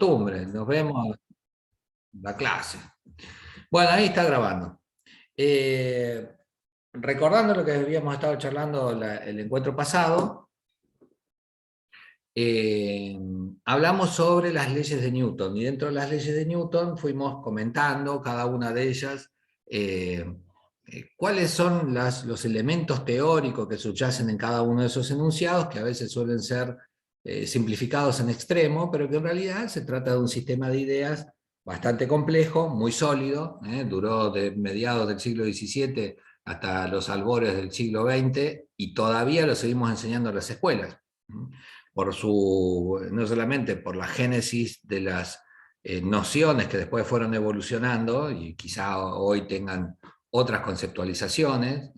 costumbre, nos vemos en la clase. Bueno, ahí está grabando. Recordando lo que habíamos estado charlando el encuentro pasado, hablamos sobre las leyes de Newton, y dentro de las leyes de Newton fuimos comentando cada una de ellas, cuáles son los elementos teóricos que subyacen en cada uno de esos enunciados, que a veces suelen ser simplificados en extremo, pero que en realidad se trata de un sistema de ideas bastante complejo, muy sólido, duró de mediados del siglo XVII hasta los albores del siglo XX, y todavía lo seguimos enseñando en las escuelas, no solamente por la génesis de las nociones que después fueron evolucionando, y quizá hoy tengan otras conceptualizaciones,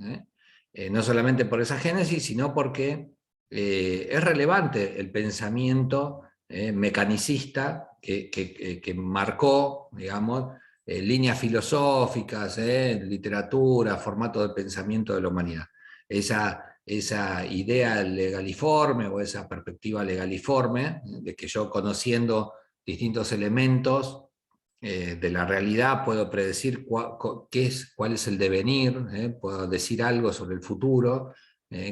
no solamente por esa génesis, sino porque es relevante el pensamiento mecanicista que marcó, digamos, líneas filosóficas, literatura, formato de pensamiento de la humanidad. Esa idea legaliforme o esa perspectiva legaliforme, de que yo, conociendo distintos elementos de la realidad, puedo predecir cuál es el devenir, puedo decir algo sobre el futuro,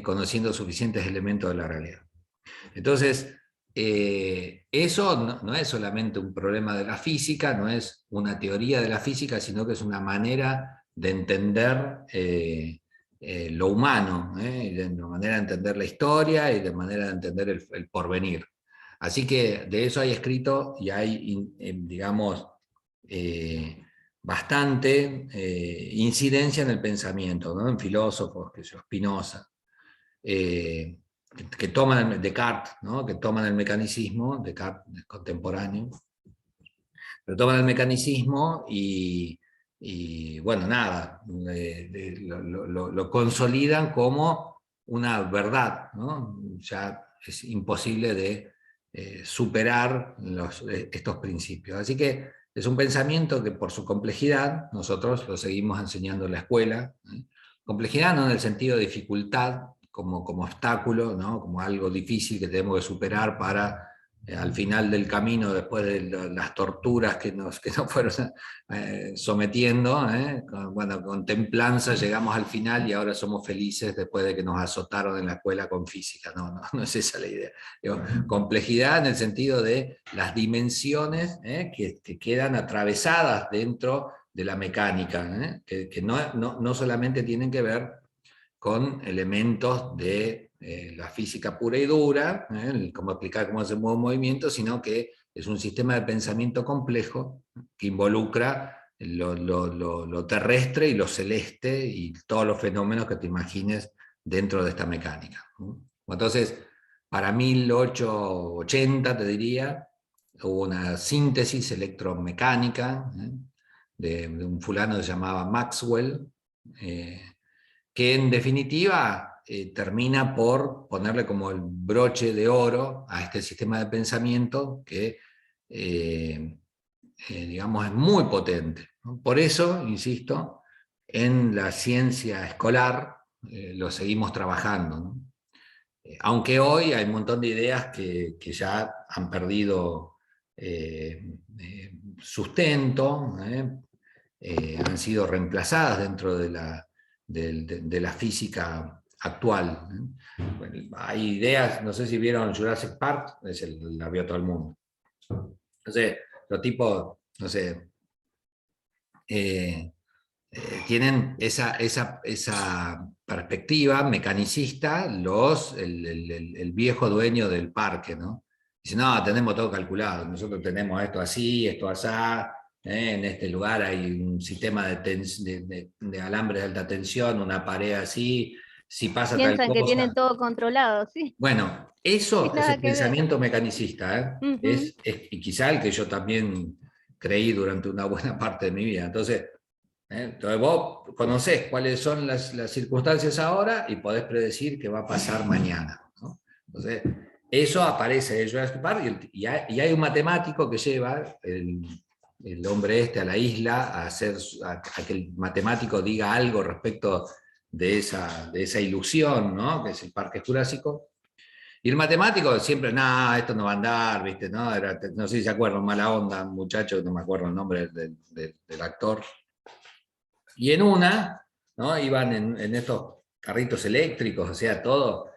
conociendo suficientes elementos de la realidad. Entonces, eso no es solamente un problema de la física, no es una teoría de la física, sino que es una manera de entender lo humano, de manera de entender la historia y de manera de entender el porvenir. Así que de eso hay escrito y hay, digamos, bastante incidencia en el pensamiento, ¿no? En filósofos, que son Spinoza, que toman Descartes, ¿no? Que toman el mecanicismo, Descartes es contemporáneo, pero toman el mecanicismo y bueno, nada, lo consolidan como una verdad, ¿no? Ya es imposible de superar estos principios. Así que es un pensamiento que, por su complejidad, nosotros lo seguimos enseñando en la escuela. Complejidad no en el sentido de dificultad, como obstáculo, ¿no? Como algo difícil que tenemos que superar para al final del camino, después de las torturas que nos fueron sometiendo, con templanza llegamos al final y ahora somos felices después de que nos azotaron en la escuela con física. No es esa la idea. Digo, complejidad en el sentido de las dimensiones que quedan atravesadas dentro de la mecánica, que no solamente tienen que ver con elementos de la física pura y dura, cómo explicar cómo se mueve un movimiento, sino que es un sistema de pensamiento complejo que involucra lo terrestre y lo celeste y todos los fenómenos que te imagines dentro de esta mecánica. Entonces, para 1880, te diría, hubo una síntesis electromecánica de un fulano que se llamaba Maxwell, que en definitiva termina por ponerle como el broche de oro a este sistema de pensamiento que, digamos, es muy potente, ¿no? Por eso, insisto, en la ciencia escolar lo seguimos trabajando, ¿no? Aunque hoy hay un montón de ideas que ya han perdido sustento, han sido reemplazadas dentro de la física actual. Bueno, hay ideas, no sé si vieron Jurassic Park, la vio todo el mundo. Entonces, los tipos, no sé, tienen esa perspectiva mecanicista el viejo dueño del parque, ¿no? Dice, no, tenemos todo calculado, nosotros tenemos esto así, esto asá, en este lugar hay un sistema de alambres de alta tensión, una pared así, si pasa tal Piensan que cosa. tienen todo controlado, sí. Bueno, Sin eso es nada el que ver. pensamiento mecanicista, Ujú. y quizá el que yo también creí durante una buena parte de mi vida. Entonces vos conocés cuáles son las circunstancias ahora y podés predecir qué va a pasar mañana, ¿no? Entonces, eso aparece de Jurassic Park y hay un matemático que lleva el hombre este a la isla a que el matemático diga algo respecto de esa ilusión, ¿no? Que es el Parque Jurásico. Y el matemático siempre, nada, esto no va a andar, ¿viste? No, no sé si se acuerdan, Mala Onda, un muchacho, no me acuerdo el nombre del actor. Y en una, ¿no? Iban en estos carritos eléctricos, o sea, todo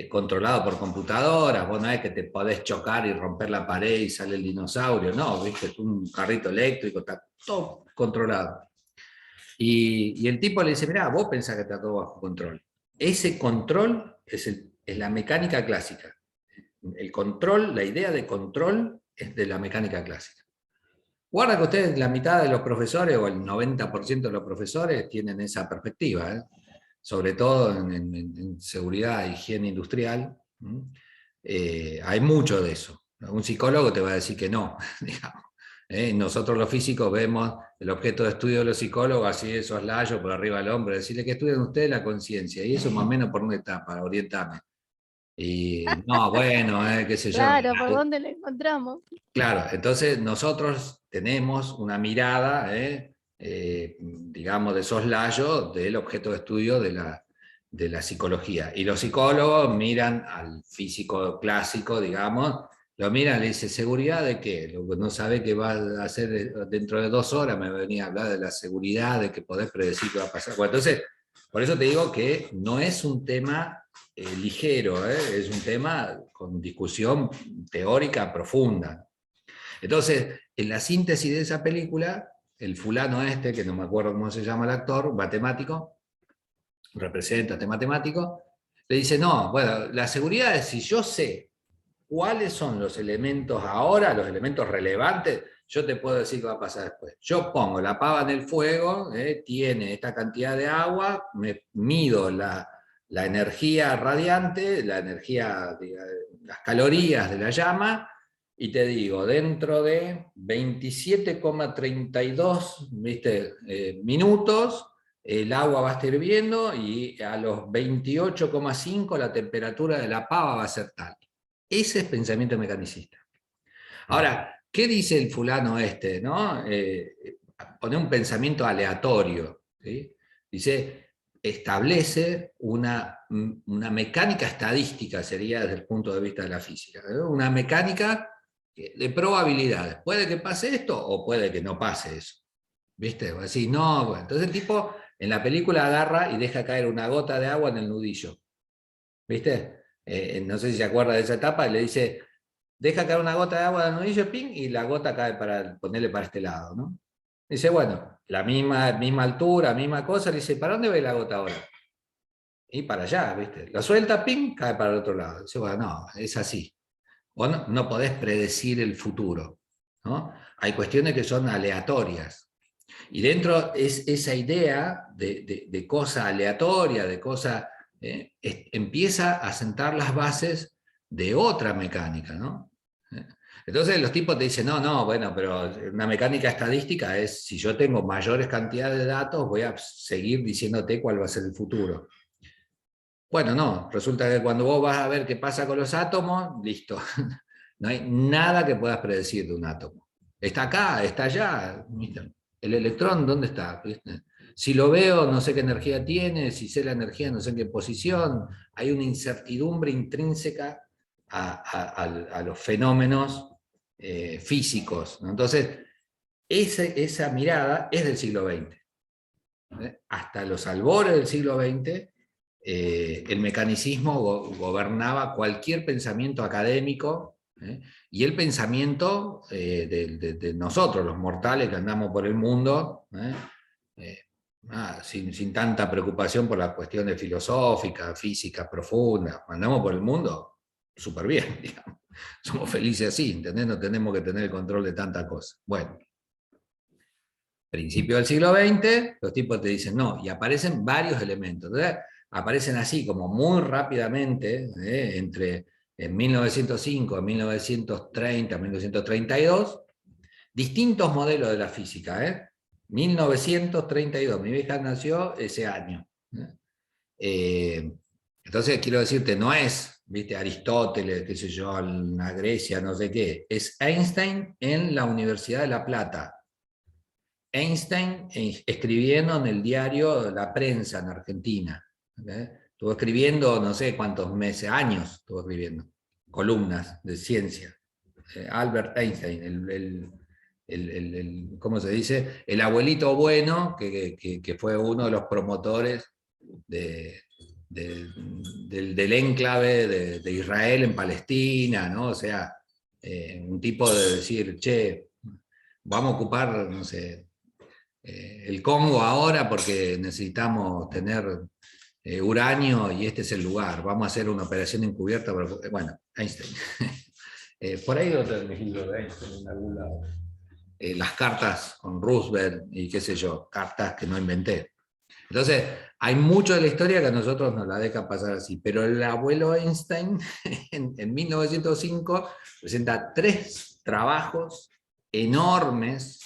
controlado por computadoras. Vos no es que te podés chocar y romper la pared y sale el dinosaurio, no, ¿viste? Un carrito eléctrico, está todo controlado. Y el tipo le dice, mirá, vos pensás que está todo bajo control. Ese control es la mecánica clásica. El control, la idea de control es de la mecánica clásica. Guarda que ustedes, la mitad de los profesores o el 90% de los profesores tienen esa perspectiva, ¿eh? Sobre todo en seguridad e higiene industrial. Hay mucho de eso. Un psicólogo te va a decir que no, digamos. Nosotros los físicos vemos el objeto de estudio de los psicólogos, así de soslayo por arriba del hombro, decirle que estudian ustedes la conciencia, y eso más o menos por una etapa, orientarme. Y no, bueno, qué sé yo. Claro, ¿por dónde lo encontramos? Claro, entonces nosotros tenemos una mirada, digamos, de soslayo del objeto de estudio de la psicología. Y los psicólogos miran al físico clásico, digamos, lo miran y le dicen, ¿seguridad de qué? No sabe qué va a hacer dentro de 2 horas, me venía a hablar de la seguridad, de que podés predecir qué va a pasar. Bueno, entonces, por eso te digo que no es un tema ligero, es un tema con discusión teórica profunda. Entonces, en la síntesis de esa película, el fulano este, que no me acuerdo cómo se llama el actor, matemático, representa este matemático, le dice, no, bueno, la seguridad es si yo sé cuáles son los elementos ahora, los elementos relevantes, yo te puedo decir qué va a pasar después. Yo pongo la pava en el fuego, tiene esta cantidad de agua, me mido la energía radiante, la energía, las calorías de la llama, y te digo, dentro de 27,32 minutos, el agua va a estar hirviendo y a los 28,5 la temperatura de la pava va a ser tal. Ese es pensamiento mecanicista. Ahora, ¿qué dice el fulano este? ¿No? Pone un pensamiento aleatorio. ¿Sí? Dice, establece una mecánica estadística, sería desde el punto de vista de la física. ¿no? Una mecánica de probabilidades. Puede que pase esto o puede que no pase eso. ¿Viste? Vos decís, no, bueno. Entonces el tipo en la película agarra y deja caer una gota de agua en el nudillo. ¿Viste? No sé si se acuerda de esa etapa, y le dice, deja caer una gota de agua en el nudillo, ping, y la gota cae para ponerle para este lado, ¿no? Dice, bueno, la misma altura, misma cosa, le dice, ¿para dónde ve la gota ahora? Y para allá, ¿viste? La suelta, ping, cae para el otro lado. Dice, bueno, no, es así. Vos no podés predecir el futuro, ¿no? Hay cuestiones que son aleatorias. Y dentro es esa idea de cosa aleatoria, de cosa, empieza a sentar las bases de otra mecánica, ¿no? Entonces los tipos te dicen, no, no, bueno, pero una mecánica estadística es, si yo tengo mayores cantidades de datos, voy a seguir diciéndote cuál va a ser el futuro. Bueno, no, resulta que cuando vos vas a ver qué pasa con los átomos, listo. No hay nada que puedas predecir de un átomo. Está acá, está allá. El electrón, ¿dónde está? Si lo veo, no sé qué energía tiene, si sé la energía, no sé en qué posición. Hay una incertidumbre intrínseca a los fenómenos físicos, ¿no? Entonces, esa mirada es del siglo XX. Hasta los albores del siglo XX, el mecanicismo gobernaba cualquier pensamiento académico, y el pensamiento de nosotros, los mortales que andamos por el mundo, sin tanta preocupación por las cuestiones filosóficas, físicas profundas, andamos por el mundo súper bien, digamos. Somos felices así, ¿entendés? No tenemos que tener el control de tanta cosa. Bueno, principio del siglo XX, los tipos te dicen no, y aparecen varios elementos. Entonces, aparecen así como muy rápidamente, entre en 1905, 1930, 1932, distintos modelos de la física. 1932, mi vieja nació ese año. Entonces, quiero decirte, no es, viste, Aristóteles, qué sé yo, la Grecia, no sé qué, es Einstein en la Universidad de La Plata. Einstein escribiendo en el diario La Prensa en Argentina. Estuvo escribiendo no sé cuántos meses, años estuvo escribiendo. columnas de ciencia. Albert Einstein, ¿cómo se dice? El abuelito bueno, que fue uno de los promotores del enclave de Israel en Palestina, ¿no? O sea, un tipo de decir, che, vamos a ocupar, no sé, el Congo ahora porque necesitamos tener uranio y este es el lugar, vamos a hacer una operación encubierta, bueno, Einstein. Por ahí lo tengo el libro de Einstein en algún lado. Las cartas con Roosevelt y qué sé yo, cartas que no inventé. Entonces, hay mucho de la historia que a nosotros nos la deja pasar así, pero el abuelo Einstein en 1905 presenta 3 trabajos enormes,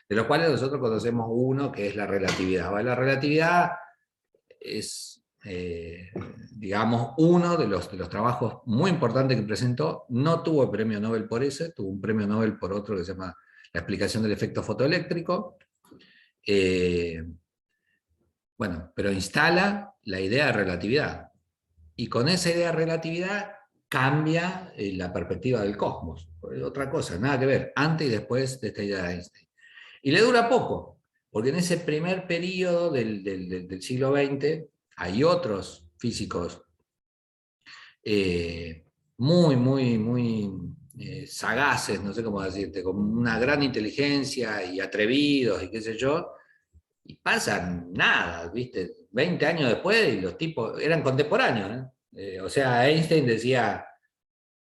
de los cuales nosotros conocemos uno que es la relatividad. La relatividad es, digamos, uno de los trabajos muy importantes que presentó. No tuvo el premio Nobel por ese, tuvo un premio Nobel por otro que se llama la explicación del efecto fotoeléctrico. Bueno, pero instala la idea de relatividad. Y con esa idea de relatividad cambia la perspectiva del cosmos. Otra cosa, nada que ver, antes y después de esta idea de Einstein. Y le dura poco, porque en ese primer periodo del siglo XX hay otros físicos muy sagaces, no sé cómo decirte, con una gran inteligencia y atrevidos y qué sé yo, y pasan nada, ¿viste? 20 años después y los tipos eran contemporáneos, ¿eh? O sea, Einstein decía,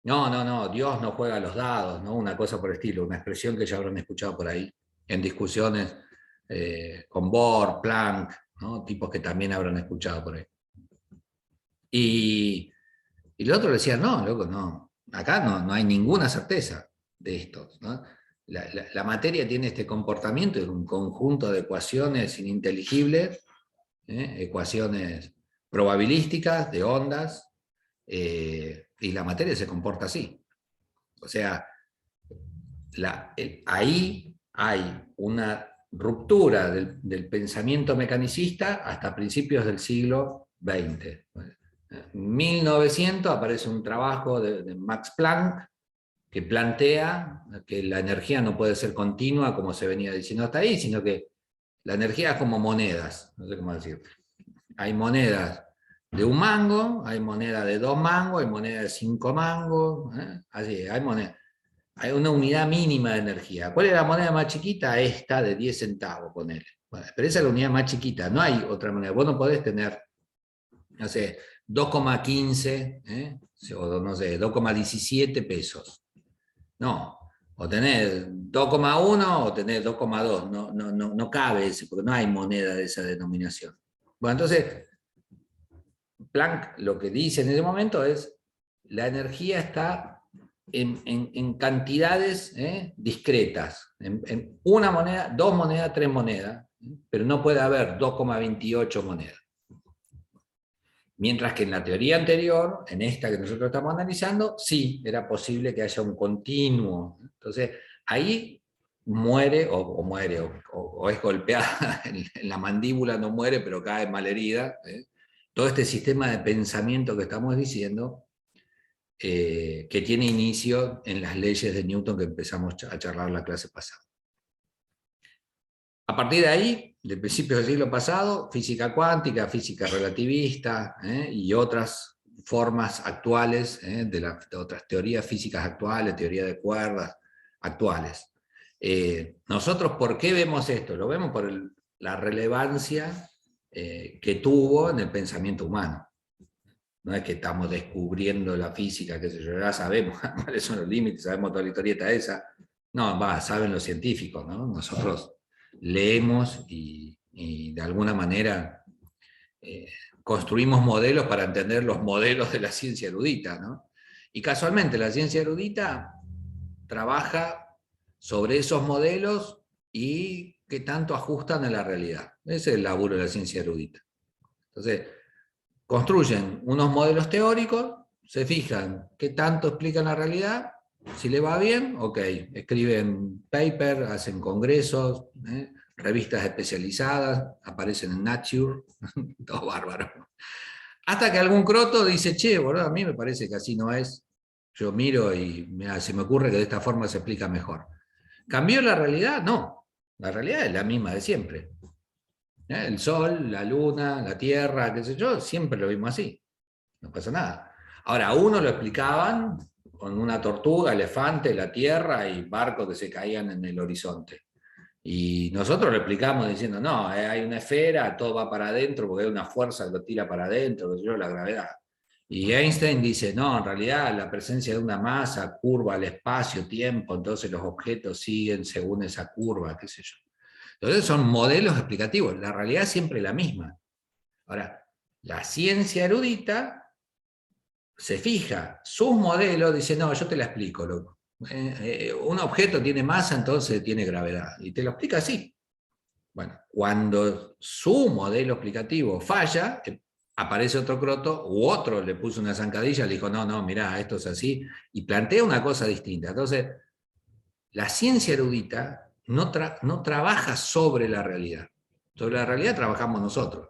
no, Dios no juega a los dados, ¿no? Una cosa por el estilo, una expresión que ya habrán escuchado por ahí en discusiones con Bohr, Planck, ¿no? Tipos que también habrán escuchado por ahí. Y el otro le decía, no, loco, no, acá no hay ninguna certeza de esto, ¿no? La materia tiene este comportamiento, es un conjunto de ecuaciones ininteligibles, ecuaciones probabilísticas de ondas, y la materia se comporta así. O sea, ahí hay una ruptura del pensamiento mecanicista hasta principios del siglo XX. En 1900 aparece un trabajo de Max Planck que plantea que la energía no puede ser continua como se venía diciendo hasta ahí, sino que la energía es como monedas, no sé cómo decir. Hay monedas de 1 mango, hay monedas de 2 mangos, hay monedas de 5 mangos, así, hay monedas. Hay una unidad mínima de energía. ¿Cuál es la moneda más chiquita? Esta de 10 centavos, ponele. Bueno, pero esa es la unidad más chiquita, no hay otra moneda. Vos no podés tener, no sé, 2,15, o no sé, 2,17 pesos. No, o tenés 2,1 o tenés 2,2, no cabe ese, porque no hay moneda de esa denominación. Bueno, entonces, Planck lo que dice en ese momento es, la energía está en cantidades discretas, en una moneda, 2 monedas, 3 monedas, pero no puede haber 2,28 monedas. Mientras que en la teoría anterior, en esta que nosotros estamos analizando, sí, era posible que haya un continuo. Entonces, ahí muere, o es golpeada en la mandíbula, no muere, pero cae malherida. Todo este sistema de pensamiento que estamos diciendo, que tiene inicio en las leyes de Newton que empezamos a charlar la clase pasada. A partir de ahí, del principio del siglo pasado, física cuántica, física relativista, y otras formas actuales, de otras teorías físicas actuales, teoría de cuerdas actuales. Nosotros, ¿por qué vemos esto? Lo vemos por la relevancia que tuvo en el pensamiento humano. No es que estamos descubriendo la física, que ya sabemos cuáles son los límites, sabemos toda la historieta esa. No, saben los científicos, ¿no? Nosotros leemos y de alguna manera construimos modelos para entender los modelos de la ciencia erudita, ¿no? Y casualmente la ciencia erudita trabaja sobre esos modelos y que tanto ajustan a la realidad. Ese es el laburo de la ciencia erudita. Entonces, construyen unos modelos teóricos, se fijan qué tanto explican la realidad, si le va bien, ok, escriben paper, hacen congresos, revistas especializadas, aparecen en Nature, todo bárbaro. Hasta que algún croto dice, che, boludo, a mí me parece que así no es, Yo miro y mira, se me ocurre que de esta forma se explica mejor. ¿Cambió la realidad? No, la realidad es la misma de siempre. El sol, la luna, la tierra, qué sé yo, siempre lo vimos así. No pasa nada. Ahora, a uno lo explicaban con una tortuga, elefante, la tierra y barcos que se caían en el horizonte. Y nosotros lo explicamos diciendo, no, hay una esfera, todo va para adentro porque hay una fuerza que lo tira para adentro, qué sé yo, la gravedad. Y Einstein dice, no, en realidad la presencia de una masa curva el espacio-tiempo, entonces los objetos siguen según esa curva, qué sé yo. Entonces son modelos explicativos, la realidad es siempre la misma. Ahora, la ciencia erudita se fija, sus modelos, dice, no, yo te la explico, loco. Un objeto tiene masa, entonces tiene gravedad. Y te lo explica así. Bueno, cuando su modelo explicativo falla, aparece otro croto, u otro le puso una zancadilla, le dijo, no, no, mirá, esto es así, y plantea una cosa distinta. Entonces, la ciencia erudita no trabaja sobre la realidad. Sobre la realidad trabajamos nosotros,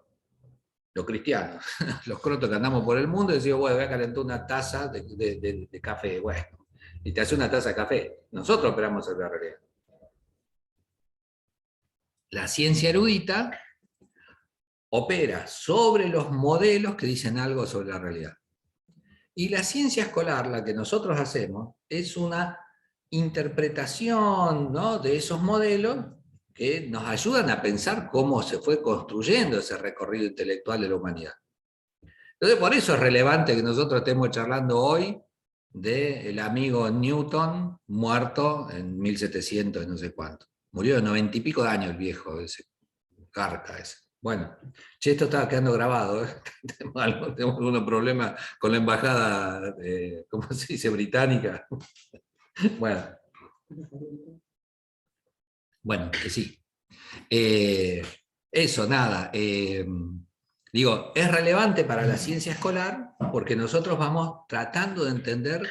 los cristianos, los crotos que andamos por el mundo y decimos, bueno, voy a calentar una taza de café, bueno, y te hace una taza de café. Nosotros operamos sobre la realidad. La ciencia erudita opera sobre los modelos que dicen algo sobre la realidad. Y la ciencia escolar, la que nosotros hacemos, es una interpretación, ¿no?, de esos modelos que nos ayudan a pensar cómo se fue construyendo ese recorrido intelectual de la humanidad. Entonces, por eso es relevante que nosotros estemos charlando hoy del amigo Newton, muerto en 1700 y no sé cuánto. Murió de 90 y pico de años el viejo, ese carca ese. Bueno, che, esto estaba quedando grabado, ¿eh? Tenemos algunos problemas con la embajada, ¿cómo se dice?, británica. Bueno, que sí. Eso, nada. Digo, es relevante para la ciencia escolar porque nosotros vamos tratando de entender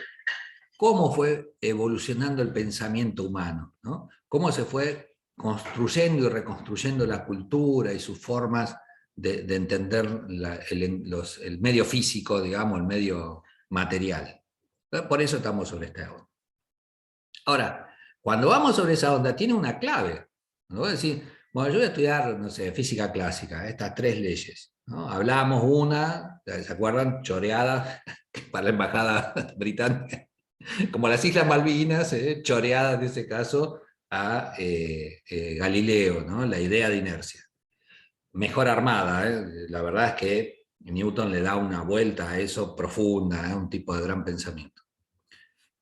cómo fue evolucionando el pensamiento humano, ¿no? Cómo se fue construyendo y reconstruyendo la cultura y sus formas de entender el medio físico, digamos, el medio material. Por eso estamos sobre esta onda. Ahora, cuando vamos sobre esa onda, tiene una clave. Cuando vos decís, bueno, yo voy a estudiar, no sé, física clásica, estas tres leyes, ¿no? Hablamos una, ¿se acuerdan? Choreada para la embajada británica, como las Islas Malvinas, choreada en ese caso a Galileo, ¿no? La idea de inercia. Mejor armada, la verdad es que Newton le da una vuelta a eso profunda, un tipo de gran pensamiento.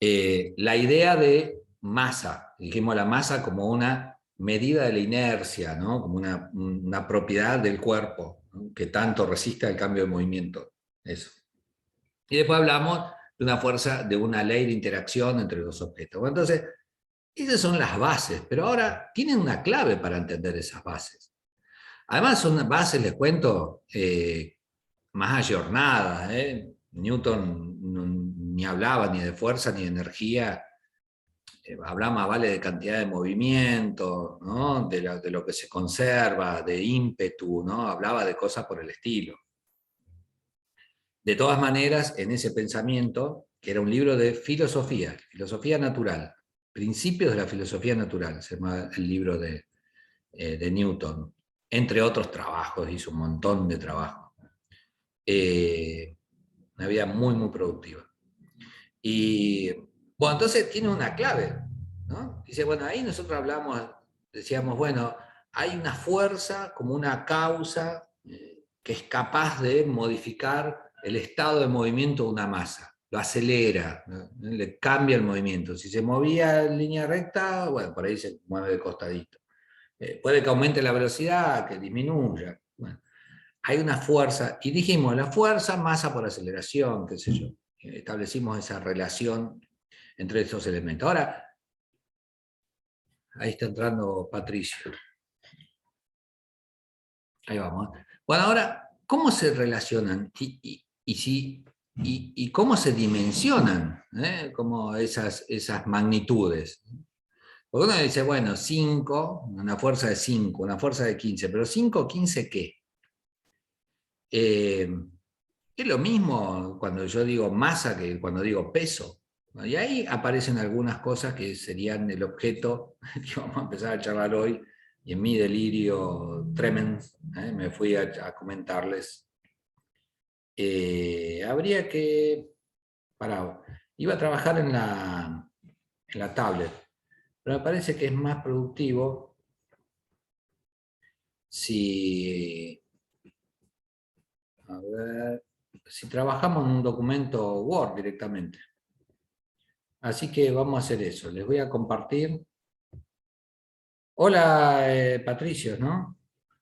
La idea de masa, dijimos la masa como una medida de la inercia, ¿no?, como una propiedad del cuerpo, ¿no?, que tanto resiste al cambio de movimiento. Eso. Y después hablamos de una fuerza, de una ley de interacción entre los objetos. Bueno, entonces, esas son las bases, pero ahora tienen una clave para entender esas bases. Además son bases, les cuento, más ayornadas. Newton ni hablaba ni de fuerza ni de energía, hablaba más vale de cantidad de movimiento, ¿no?, de lo que se conserva, de ímpetu, ¿no?, hablaba de cosas por el estilo. De todas maneras, en ese pensamiento, que era un libro de filosofía, filosofía natural, principios de la filosofía natural, se llama el libro de Newton, entre otros trabajos, hizo un montón de trabajos. Una vida muy, muy productiva. Y bueno, entonces tiene una clave, ¿no? Dice, bueno, ahí nosotros hablamos, decíamos, bueno, hay una fuerza como una causa que es capaz de modificar el estado de movimiento de una masa, lo acelera, ¿no?, le cambia el movimiento. Si se movía en línea recta, bueno, por ahí se mueve de costadito. Puede que aumente la velocidad, que disminuya. Bueno, hay una fuerza, y dijimos, la fuerza, masa por aceleración, qué sé yo. Establecimos esa relación entre estos elementos. Ahora, ahí está entrando Patricio. Ahí vamos. Bueno, ahora, ¿cómo se relacionan y cómo se dimensionan, como esas magnitudes? Porque uno dice, bueno, 5, una fuerza de 5, una fuerza de 15, pero 5, 15, ¿qué? Es lo mismo cuando yo digo masa que cuando digo peso. Y ahí aparecen algunas cosas que serían el objeto que vamos a empezar a charlar hoy, y en mi delirio tremens, me fui a comentarles. Habría que... iba a trabajar en la tablet, pero me parece que es más productivo si... A ver, si trabajamos en un documento Word directamente. Así que vamos a hacer eso. Les voy a compartir. Hola, Patricio, ¿no?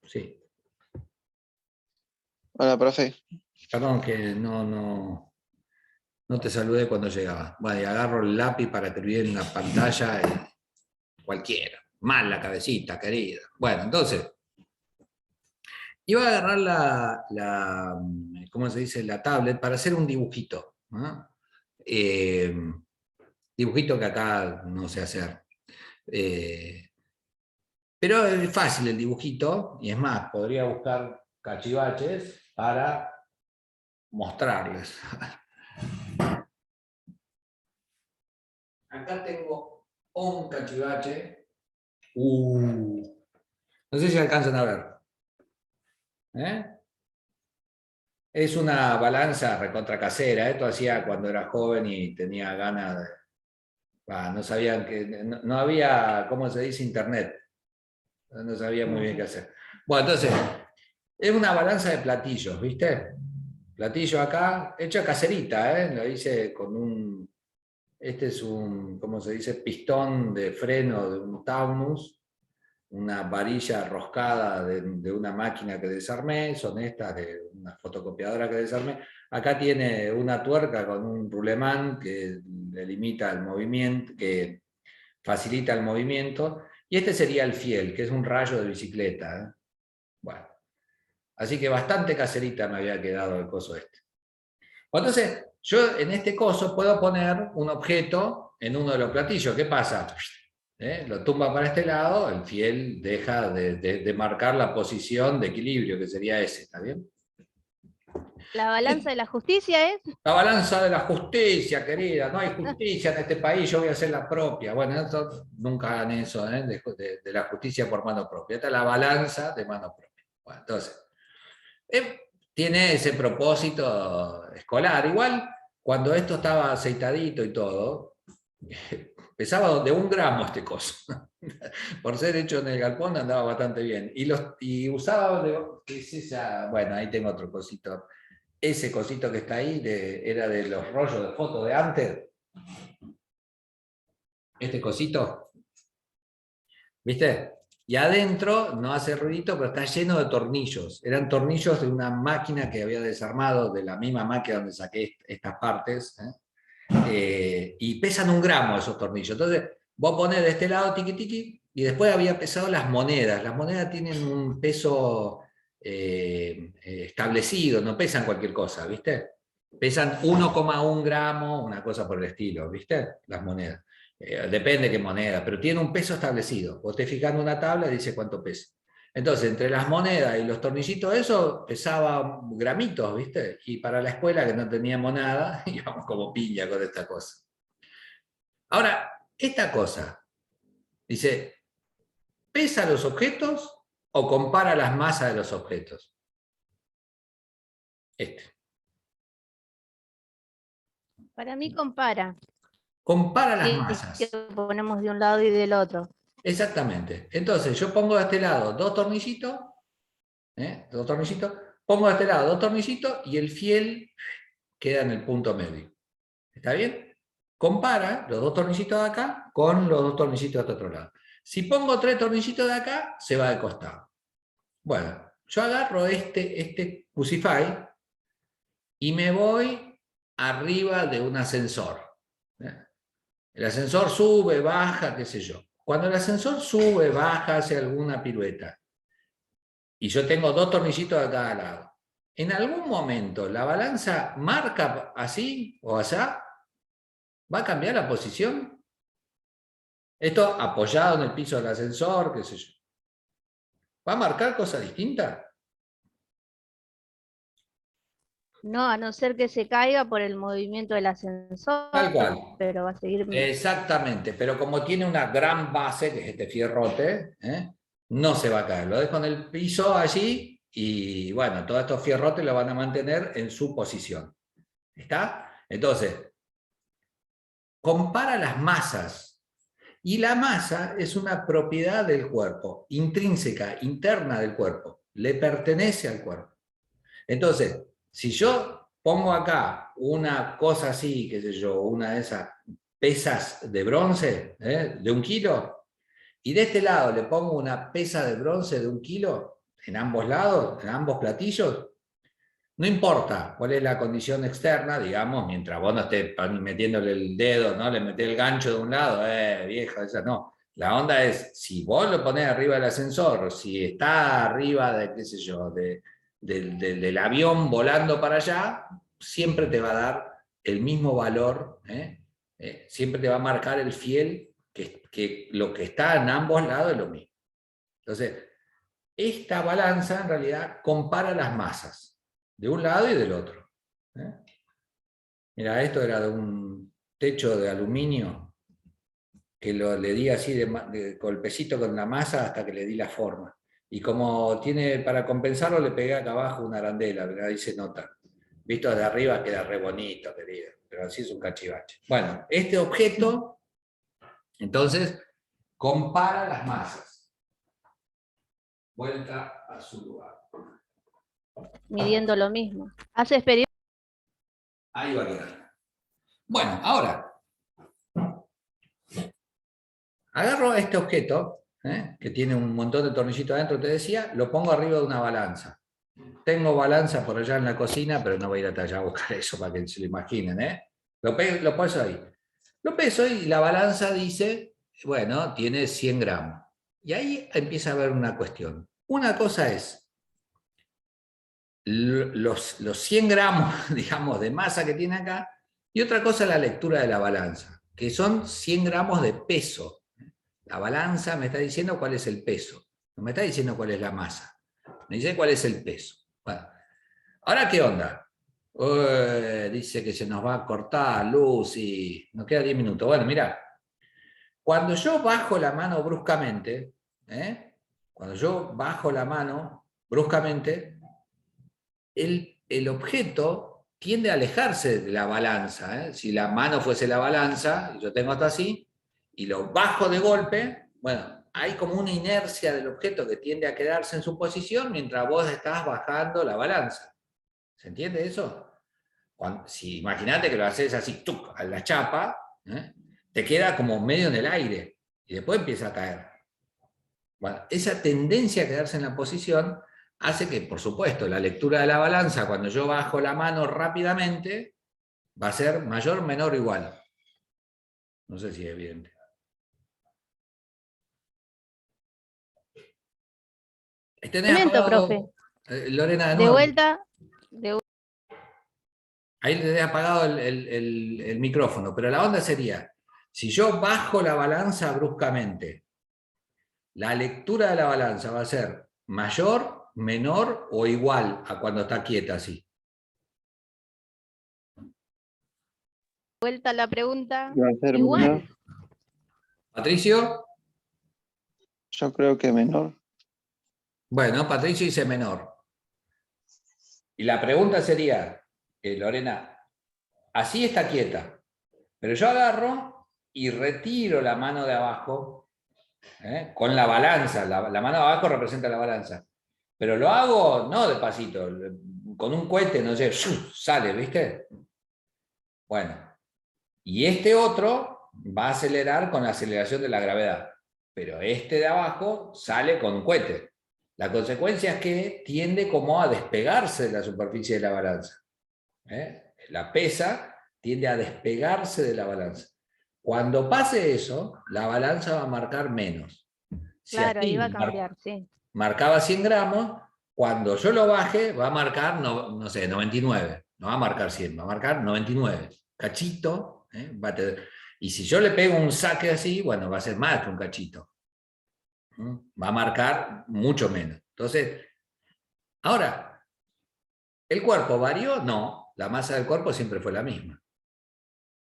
Sí. Hola, profe. Perdón que no te saludé cuando llegaba. Bueno, y agarro el lápiz para escribir en la pantalla cualquiera. Mal la cabecita, querida. Bueno, entonces, iba a agarrar ¿cómo se dice? La tablet para hacer un dibujito, ¿no? Dibujito que acá no sé hacer. Pero es fácil el dibujito, y es más, podría buscar cachivaches para mostrarles. Acá tengo un cachivache. No sé si alcanzan a ver. Es una balanza recontra casera. Esto hacía cuando era joven y tenía ganas de... no sabían que... No había, ¿cómo se dice? Internet. No sabía muy bien qué hacer. Bueno, entonces, es una balanza de platillos, ¿viste? Platillo acá, hecha caserita, ¿eh? Lo hice con un... Este es un, ¿cómo se dice? Pistón de freno de un Taunus, una varilla roscada de una máquina que desarmé, son estas de una fotocopiadora que desarmé. Acá tiene una tuerca con un rulemán que le limita el movimiento, que facilita el movimiento, y este sería el fiel, que es un rayo de bicicleta. ¿Eh? Bueno, así que bastante caserita me había quedado el coso este. Entonces, yo en este coso puedo poner un objeto en uno de los platillos. ¿Qué pasa? Lo tumba para este lado, el fiel deja de marcar la posición de equilibrio, que sería ese, ¿está bien? La balanza de la justicia es. La balanza de la justicia, querida. No hay justicia en este país, yo voy a hacer la propia. Bueno, nunca hagan eso, de la justicia por mano propia. Esta es la balanza de mano propia. Bueno, entonces, tiene ese propósito escolar. Igual, cuando esto estaba aceitadito y todo, pesaba de 1 gramo este coso. Por ser hecho en el galpón andaba bastante bien. Y usaba, bueno, ahí tengo otro cosito. Ese cosito que está ahí era de los rollos de fotos de antes. Este cosito, ¿viste? Y adentro no hace ruidito, pero está lleno de tornillos. Eran tornillos de una máquina que había desarmado, de la misma máquina donde saqué estas partes. Y pesan 1 gramo esos tornillos. Entonces, vos ponés de este lado tiqui tiqui, y después había pesado las monedas. Las monedas tienen un peso establecido, no pesan cualquier cosa, ¿viste? Pesan 1,1 gramo, una cosa por el estilo, ¿viste? Las monedas. Depende qué moneda, pero tiene un peso establecido. Vos te fijás en una tabla y dice cuánto pesa. Entonces, entre las monedas y los tornillitos, eso pesaba gramitos, ¿viste? Y para la escuela, que no teníamos nada, íbamos como piña con esta cosa. Ahora, esta cosa, dice, ¿pesa los objetos o compara las masas de los objetos? Para mí compara. Compara las Es masas. que ponemos de un lado y del otro. Exactamente. Entonces, yo pongo de este lado 2 tornillitos, pongo de este lado 2 tornillitos y el fiel queda en el punto medio. ¿Está bien? Compara los 2 tornillitos de acá con los 2 tornillitos de este otro lado. Si pongo 3 tornillitos de acá, se va de costado. Bueno, yo agarro este Pusify y me voy arriba de un ascensor. El ascensor sube, baja, qué sé yo. Cuando el ascensor sube, baja, hace alguna pirueta, y yo tengo 2 tornillitos de cada lado, en algún momento la balanza marca así o allá, ¿va a cambiar la posición? Esto apoyado en el piso del ascensor, qué sé yo. ¿Va a marcar cosas distintas? No, a no ser que se caiga por el movimiento del Tal ascensor, cual. pero va a seguir. Exactamente, pero como tiene una gran base, que es este fierrote, no se va a caer. Lo dejo en el piso allí y bueno, todos estos fierrotes lo van a mantener en su posición. ¿Está? Entonces, compara las masas. Y la masa es una propiedad del cuerpo, intrínseca, interna del cuerpo. Le pertenece al cuerpo. Entonces, si yo pongo acá una cosa así, qué sé yo, una de esas pesas de bronce, de 1 kilo, y de este lado le pongo una pesa de bronce de 1 kilo, en ambos lados, en ambos platillos, no importa cuál es la condición externa, digamos, mientras vos no estés metiéndole el dedo, ¿no? Le metés el gancho de un lado, vieja, esa no. La onda es, si vos lo ponés arriba del ascensor, si está arriba de, qué sé yo, del avión volando para allá, siempre te va a dar el mismo valor, siempre te va a marcar el fiel, que lo que está en ambos lados es lo mismo. Entonces, esta balanza en realidad compara las masas de un lado y del otro. Mira, esto era de un techo de aluminio que le di así de golpecito con la masa hasta que le di la forma. Y como tiene, para compensarlo, le pegué acá abajo una arandela, ¿verdad? Ahí se nota. Visto de arriba queda re bonito, querido, pero así es un cachivache. Bueno, este objeto, entonces, compara las masas. Vuelta a su lugar. Midiendo lo mismo. Hace experiencia. Ahí va a quedar. Bueno, ahora, agarro este objeto, que tiene un montón de tornillitos adentro, te decía, lo pongo arriba de una balanza. Tengo balanza por allá en la cocina, pero no voy a ir hasta allá a buscar eso para que se lo imaginen. Lo peso ahí. Lo peso y la balanza dice, bueno, tiene 100 gramos. Y ahí empieza a haber una cuestión. Una cosa es los 100 gramos, digamos, de masa que tiene acá, y otra cosa es la lectura de la balanza, que son 100 gramos de peso. La balanza me está diciendo cuál es el peso, no me está diciendo cuál es la masa, me dice cuál es el peso. Bueno, ahora, ¿qué onda? Dice que se nos va a cortar luz y nos queda 10 minutos. Bueno, mira, cuando yo bajo la mano bruscamente, cuando yo bajo la mano bruscamente, el objeto tiende a alejarse de la balanza. Si la mano fuese la balanza, y yo tengo hasta así, y lo bajo de golpe, bueno, hay como una inercia del objeto que tiende a quedarse en su posición mientras vos estás bajando la balanza. ¿Se entiende eso? Si imaginate que lo haces así, ¡tuc!, a la chapa, te queda como medio en el aire y después empieza a caer. Bueno, esa tendencia a quedarse en la posición hace que, por supuesto, la lectura de la balanza, cuando yo bajo la mano rápidamente, va a ser mayor, menor o igual. No sé si es evidente. ¿Tenés Profe. apagado, Lorena, de De nuevo? vuelta. Ahí le tenés apagado el micrófono, pero la onda sería, si yo bajo la balanza bruscamente, la lectura de la balanza va a ser mayor, menor o igual a cuando está quieta así. Vuelta a la pregunta. Va a ser Igual. menor. ¿Patricio? Yo creo que menor. Bueno, Patricio dice menor. Y la pregunta sería, Lorena, así está quieta, pero yo agarro y retiro la mano de abajo con la balanza. La mano de abajo representa la balanza. Pero lo hago no despacito, con un cohete, no sé, sale, ¿viste? Bueno, y este otro va a acelerar con la aceleración de la gravedad, pero este de abajo sale con un cohete. La consecuencia es que tiende como a despegarse de la superficie de la balanza. La pesa tiende a despegarse de la balanza. Cuando pase eso, la balanza va a marcar menos. Si Claro, ahí va a así cambiar, sí. marcaba 100 gramos, cuando yo lo baje va a marcar, no sé, 99. No va a marcar 100, va a marcar 99. Cachito. Y si yo le pego un saque así, bueno, va a ser más que un cachito. Va a marcar mucho menos. Entonces, ahora, ¿El cuerpo varió? No, la masa del cuerpo siempre fue la misma.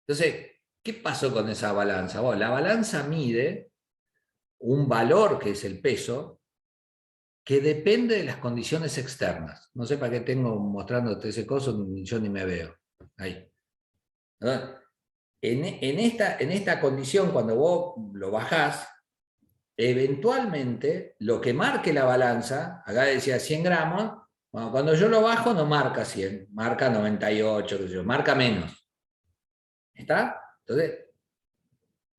Entonces, ¿qué pasó con esa balanza? Bueno, la balanza mide un valor que es el peso, que depende de las condiciones externas. No sé para qué tengo mostrándote ese coso, yo ni me veo. Ahí. En esta condición, cuando vos lo bajás, eventualmente lo que marque la balanza, acá decía 100 gramos, bueno, cuando yo lo bajo no marca 100, marca 98, qué sé yo, marca menos. ¿Está? Entonces,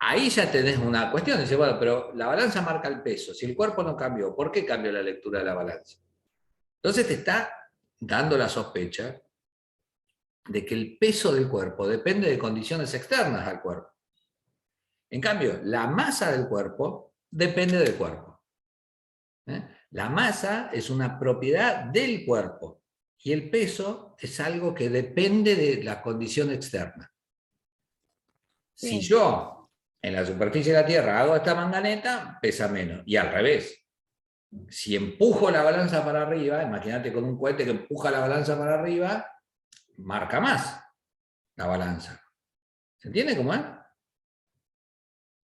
ahí ya tenés una cuestión. Dice, bueno, pero la balanza marca el peso. Si el cuerpo no cambió, ¿por qué cambió la lectura de la balanza? Entonces te está dando la sospecha de que el peso del cuerpo depende de condiciones externas al cuerpo. En cambio, la masa del cuerpo depende del cuerpo. La masa es una propiedad del cuerpo y el peso es algo que depende de la condición externa. Si yo en la superficie de la Tierra hago esta manganeta, pesa menos. Y al revés. Si empujo la balanza para arriba, imagínate con un cohete que empuja la balanza para arriba, marca más la balanza. ¿Se entiende cómo es?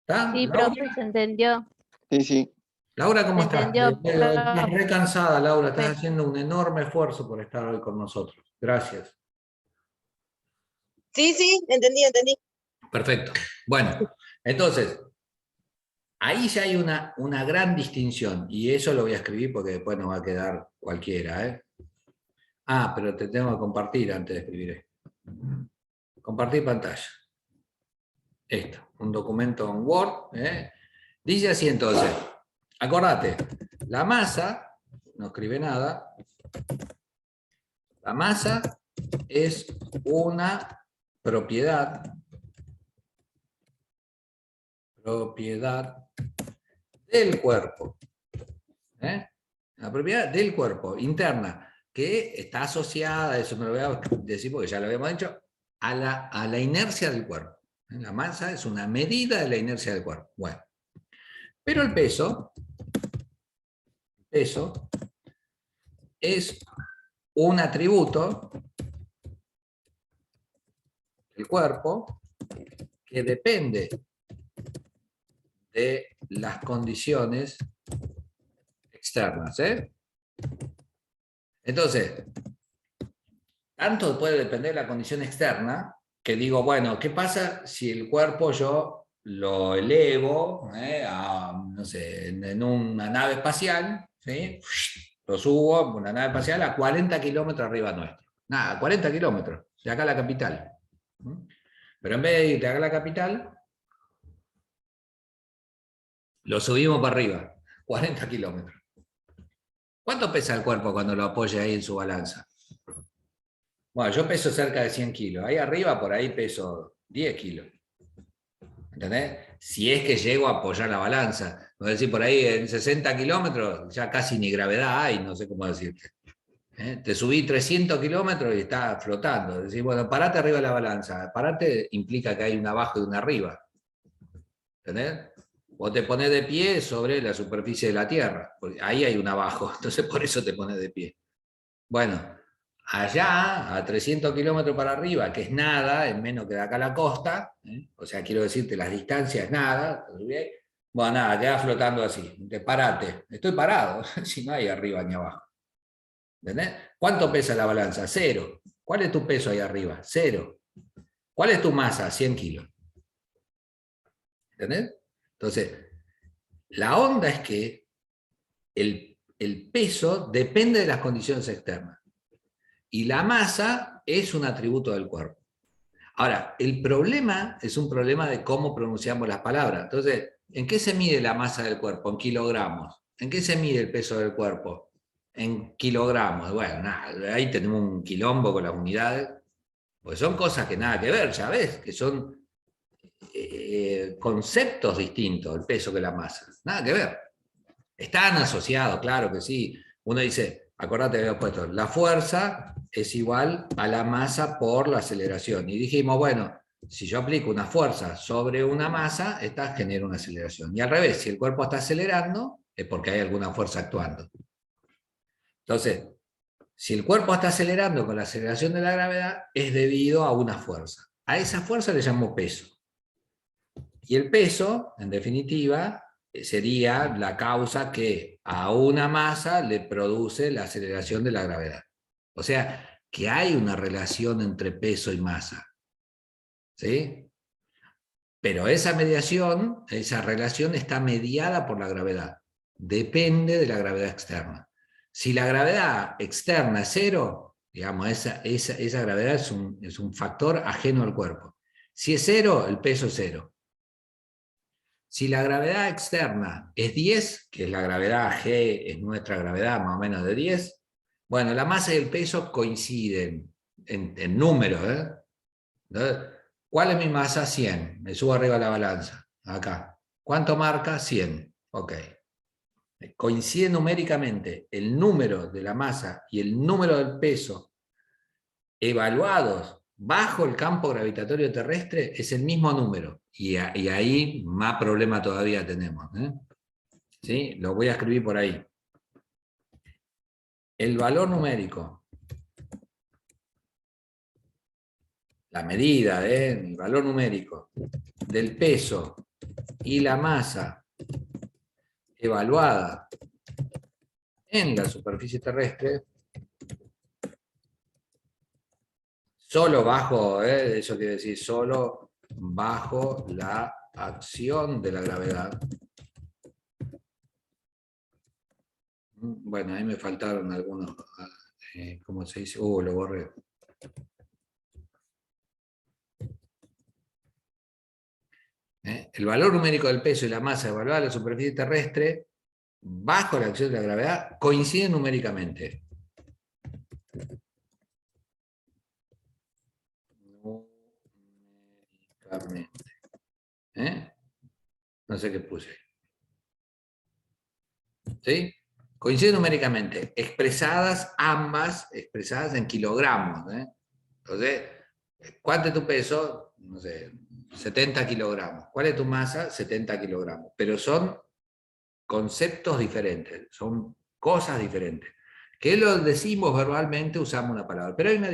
¿Está? Sí, profe, se entendió. Sí. Laura, ¿cómo Se estás? entendió, Estás re cansada, Laura. Estás profe. haciendo un enorme esfuerzo por estar hoy con nosotros. Gracias. Sí, entendí. Perfecto. Bueno, entonces, ahí ya hay una gran distinción, y eso lo voy a escribir porque después nos va a quedar cualquiera, ¿eh? Ah, pero te tengo que compartir antes de escribir esto. Compartir pantalla. Esto, un documento en Word. Dice así entonces, acordate, la masa, no escribe nada, la masa es una propiedad del cuerpo. La propiedad del cuerpo, interna, que está asociada, eso no lo voy a decir porque ya lo habíamos dicho, a la inercia del cuerpo. La masa es una medida de la inercia del cuerpo. Bueno, pero el peso es un atributo del cuerpo que depende de las condiciones externas. Entonces, tanto puede depender de la condición externa, que digo, bueno, ¿qué pasa si el cuerpo yo lo elevo no sé, en una nave espacial, ¿sí? Lo subo en una nave espacial a 40 kilómetros arriba nuestro? Nada, 40 kilómetros, de acá a la capital. Pero en vez de ir de acá a la capital, lo subimos para arriba, 40 kilómetros. ¿Cuánto pesa el cuerpo cuando lo apoya ahí en su balanza? Bueno, yo peso cerca de 100 kilos. Ahí arriba, por ahí peso 10 kilos. ¿Entendés? Si es que llego a apoyar la balanza. Es decir, por ahí en 60 kilómetros ya casi ni gravedad hay, no sé cómo decirte. Te subí 300 kilómetros y está flotando. Es decir, bueno, parate arriba de la balanza. Parate implica que hay un abajo y un arriba. ¿Entendés? Vos te pones de pie sobre la superficie de la Tierra. Ahí hay un abajo, entonces por eso te pones de pie. Bueno, allá, a 300 kilómetros para arriba, que es nada, es menos que de acá a la costa, o sea, quiero decirte, las distancias es nada, bueno, nada, quedás flotando así, parate, estoy parado, si no hay arriba ni abajo. ¿Entendés? ¿Cuánto pesa la balanza? 0. ¿Cuál es tu peso ahí arriba? 0. ¿Cuál es tu masa? 100 kilos. ¿Entendés? Entonces, la onda es que el peso depende de las condiciones externas. Y la masa es un atributo del cuerpo. Ahora, el problema es un problema de cómo pronunciamos las palabras. Entonces, ¿en qué se mide la masa del cuerpo? En kilogramos. ¿En qué se mide el peso del cuerpo? En kilogramos. Bueno, nada, ahí tenemos un quilombo con las unidades, pues son cosas que nada que ver, ya ves, que son conceptos distintos, el peso que la masa. Nada que ver. Están asociados, claro que sí. Uno dice, acordate que había puesto, la fuerza es igual a la masa por la aceleración. Y dijimos, bueno, si yo aplico una fuerza sobre una masa, esta genera una aceleración. Y al revés, si el cuerpo está acelerando, es porque hay alguna fuerza actuando. Entonces, Si el cuerpo está acelerando con la aceleración de la gravedad, es debido a una fuerza. A esa fuerza le llamo peso. Y el peso, en definitiva, sería la causa que a una masa le produce la aceleración de la gravedad. O sea, que hay una relación entre peso y masa. ¿Sí? Pero esa mediación, esa relación está mediada por la gravedad. Depende de la gravedad externa. Si la gravedad externa es cero, digamos, esa gravedad es un factor ajeno al cuerpo. Si es cero, el peso es cero. Si la gravedad externa es 10, que es la gravedad G, es nuestra gravedad más o menos de 10, bueno, la masa y el peso coinciden en números. Entonces, ¿cuál es mi masa? 100. Me subo arriba a la balanza, acá. ¿Cuánto marca? 100. Ok. Coincide numéricamente el número de la masa y el número del peso evaluados bajo el campo gravitatorio terrestre, es el mismo número. Y ahí más problema todavía tenemos. ¿Sí? Lo voy a escribir por ahí. El valor numérico, la medida, el valor numérico del peso y la masa evaluada en la superficie terrestre, solo bajo, eso quiere decir solo bajo la acción de la gravedad. Bueno, ahí me faltaron algunos, ¿cómo se dice? Lo borré. El valor numérico del peso y la masa evaluada en la superficie terrestre, bajo la acción de la gravedad, coinciden numéricamente. No sé qué puse. ¿Sí? Coinciden numéricamente, expresadas ambas, expresadas en kilogramos. Entonces, ¿cuánto es tu peso? No sé, 70 kilogramos. ¿Cuál es tu masa? 70 kilogramos. Pero son conceptos diferentes, son cosas diferentes. Que lo decimos verbalmente, usamos una palabra. Pero hay una